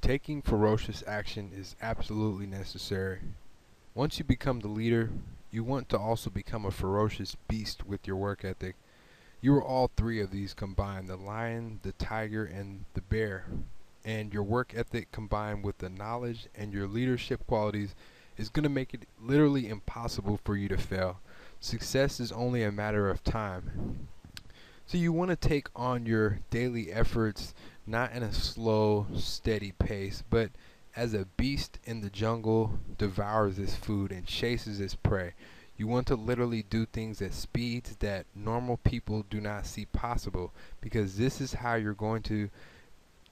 Taking ferocious action is absolutely necessary. Once you become the leader, you want to also become a ferocious beast with your work ethic. You are all three of these combined: the lion, the tiger, and the bear. And your work ethic combined with the knowledge and your leadership qualities is going to make it literally impossible for you to fail. Success is only a matter of time. So you want to take on your daily efforts not in a slow, steady pace, but as a beast in the jungle devours its food and chases its prey. You want to literally do things at speeds that normal people do not see possible, because this is how you're going to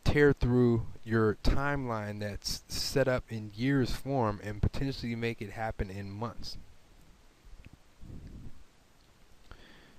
tear through your timeline that's set up in years form and potentially make it happen in months.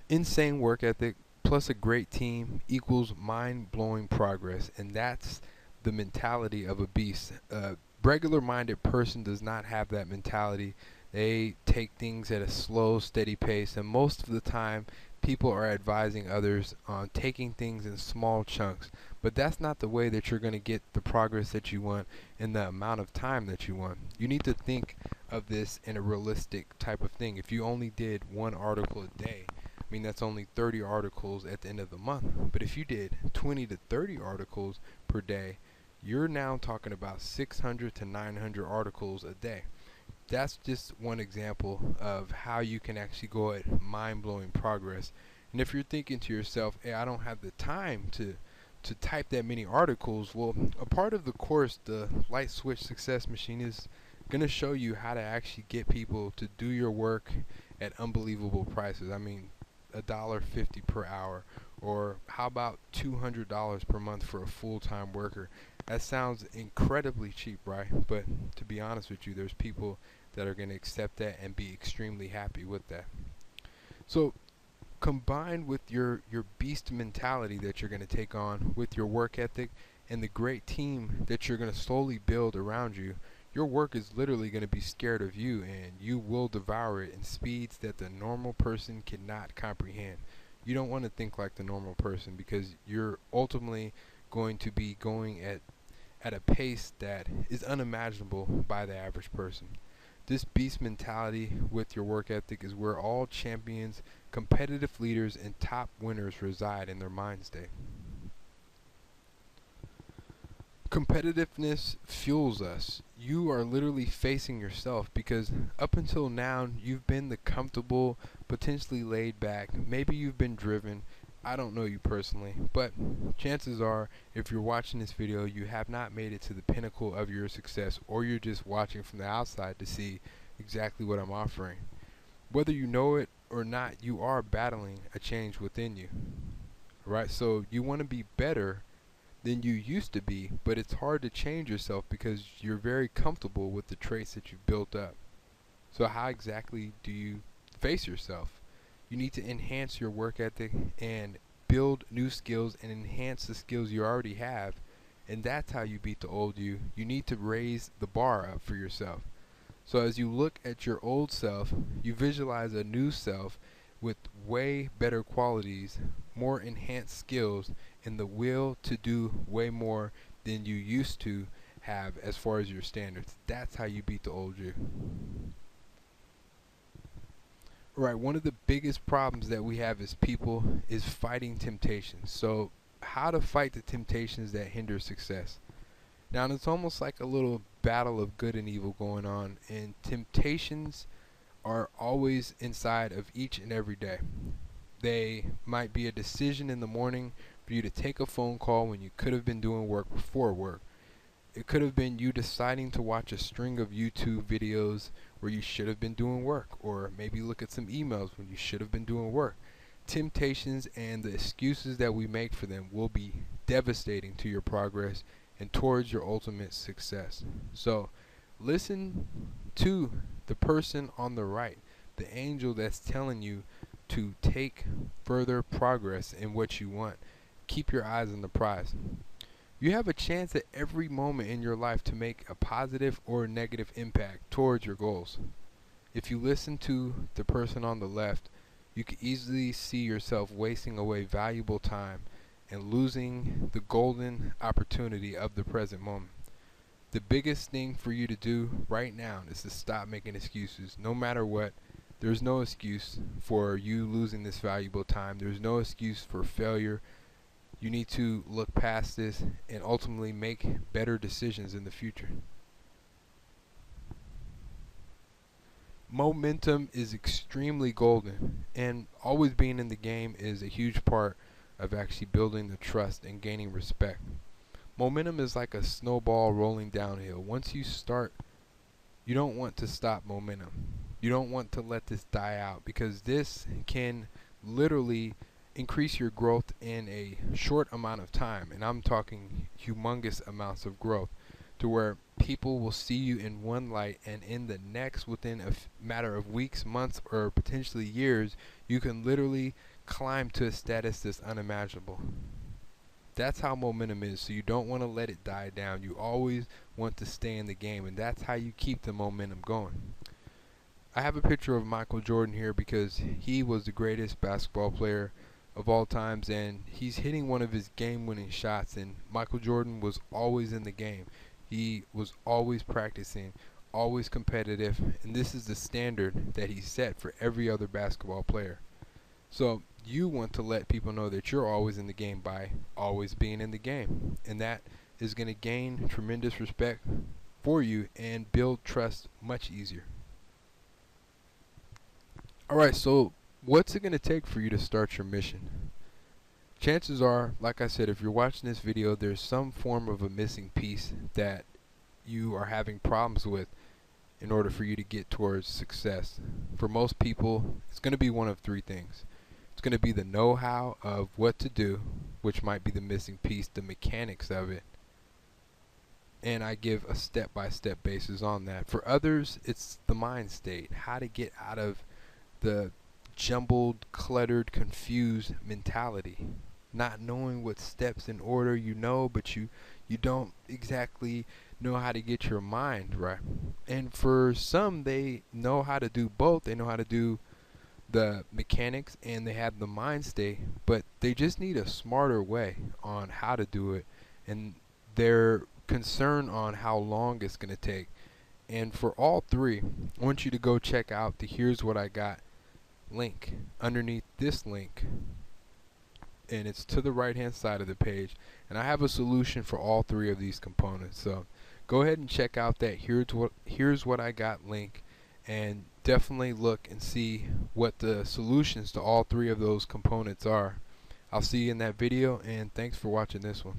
Insane work ethic plus a great team equals mind-blowing progress, and that's the mentality of a beast. A regular-minded person does not have that mentality. They take things at a slow, steady pace, and most of the time people are advising others on taking things in small chunks. But that's not the way that you're going to get the progress that you want in the amount of time that you want. You need to think of this in a realistic type of thing. If you only did one article a day, I mean, that's only 30 articles at the end of the month. But if you did 20 to 30 articles per day, you're now talking about 600 to 900 articles a day. That's just one example of how you can actually go at mind-blowing progress. And if you're thinking to yourself, hey, I don't have the time to type that many articles, well, a part of the course, the Light Switch Success Machine, is going to show you how to actually get people to do your work at unbelievable prices. I mean, $1.50 per hour, or how about $200 per month for a full-time worker? That sounds incredibly cheap, right? But to be honest with you, there's people that are going to accept that and be extremely happy with that. So combined with your beast mentality that you're going to take on with your work ethic and the great team that you're going to slowly build around you, your work is literally going to be scared of you, and you will devour it in speeds that the normal person cannot comprehend. You don't want to think like the normal person, because you're ultimately going to be going at a pace that is unimaginable by the average person. This beast mentality with your work ethic is where all champions, competitive leaders, and top winners reside in their mind state. Competitiveness fuels us. You are literally facing yourself, because up until now you've been the comfortable, potentially laid back, maybe you've been driven. I don't know you personally, but chances are if you're watching this video, you have not made it to the pinnacle of your success, or you're just watching from the outside to see exactly what I'm offering. Whether you know it or not, you are battling a change within you. Right? So you want to be better than you used to be, but it's hard to change yourself because you're very comfortable with the traits that you've built up. So how exactly do you face yourself? You need to enhance your work ethic and build new skills and enhance the skills you already have, and that's how you beat the old you. You need to raise the bar up for yourself. So as you look at your old self, you visualize a new self with way better qualities, more enhanced skills, and the will to do way more than you used to have as far as your standards. That's how you beat the old you. Right, one of the biggest problems that we have as people is fighting temptations. So how to fight the temptations that hinder success. Now, it's almost like a little battle of good and evil going on, and temptations are always inside of each and every day. They might be a decision in the morning for you to take a phone call when you could have been doing work before work. It could have been you deciding to watch a string of YouTube videos where you should have been doing work, or maybe look at some emails when you should have been doing work. Temptations and the excuses that we make for them will be devastating to your progress and towards your ultimate success. So listen to the person on the right, the angel that's telling you to take further progress in what you want. Keep your eyes on the prize. You have a chance at every moment in your life to make a positive or negative impact towards your goals. If you listen to the person on the left, you can easily see yourself wasting away valuable time and losing the golden opportunity of the present moment. The biggest thing for you to do right now is to stop making excuses. No matter what, there's no excuse for you losing this valuable time. There's no excuse for failure. You need to look past this and ultimately make better decisions in the future. Momentum is extremely golden, and always being in the game is a huge part of actually building the trust and gaining respect. Momentum is like a snowball rolling downhill. Once you start, you don't want to stop momentum. You don't want to let this die out, because this can literally increase your growth in a short amount of time. And I'm talking humongous amounts of growth, to where people will see you in one light, and in the next, within a matter of weeks, months, or potentially years, you can literally climb to a status that's unimaginable. That's how momentum is. So you don't want to let it die down. You always want to stay in the game, and that's how you keep the momentum going. I have a picture of Michael Jordan here because he was the greatest basketball player of all times, and he's hitting one of his game-winning shots, and Michael Jordan was always in the game. He was always practicing, always competitive, and this is the standard that he set for every other basketball player. So you want to let people know that you're always in the game by always being in the game, and that is going to gain tremendous respect for you and build trust much easier. Alright, so what's it going to take for you to start your mission? Chances are, like I said, if you're watching this video, there's some form of a missing piece that you are having problems with in order for you to get towards success. For most people, it's going to be one of three things. It's going to be the know-how of what to do, which might be the missing piece, the mechanics of it. And I give a step-by-step basis on that. For others, it's the mind state, how to get out of the jumbled, cluttered, confused mentality. Not knowing what steps in order you know, but you don't exactly know how to get your mind right. And for some, they know how to do both. They know how to do the mechanics and they have the mind state, but they just need a smarter way on how to do it, and they're concerned on how long it's going to take. And for all three, I want you to go check out the Here's What I Got link underneath this link, and it's to the right hand side of the page, and I have a solution for all three of these components. So go ahead and check out that Here's What I Got link, and definitely look and see what the solutions to all three of those components are. I'll see you in that video, and thanks for watching this one.